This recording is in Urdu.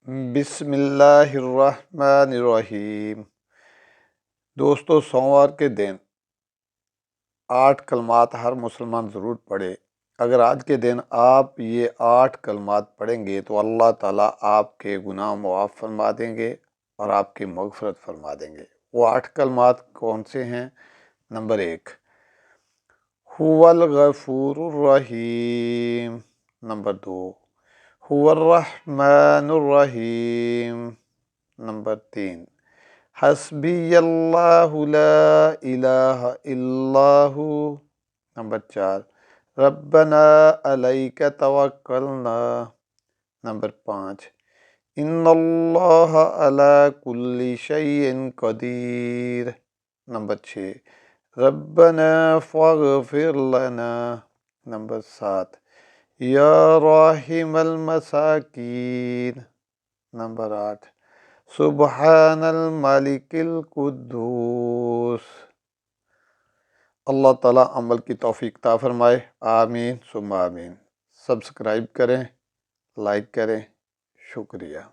بسم اللہ الرحمن الرحیم۔ دوستو، سوموار کے دن 8 کلمات ہر مسلمان ضرور پڑھے۔ اگر آج کے دن آپ یہ 8 کلمات پڑھیں گے تو اللہ تعالیٰ آپ کے گناہ معاف فرما دیں گے اور آپ کی مغفرت فرما دیں گے۔ وہ 8 کلمات کون سے ہیں؟ نمبر 1، هو الغفور الرحیم۔ نمبر 2، هو الرحمن الرحیم۔ نمبر 3، حسبی اللہ لا الہ الا ہو۔ نمبر 4، ربنا علیک توکلنا۔ نمبر 5، ان اللہ علی کل شیء قدیر۔ نمبر 6، ربنا فاغفر لنا۔ نمبر 7، یا راحم المساکین۔ نمبر 8، سبحان الملک القدوس۔ اللہ تعالیٰ عمل کی توفیق عطا فرمائے، آمین ثم آمین۔ سبسکرائب کریں، لائک کریں، شکریہ۔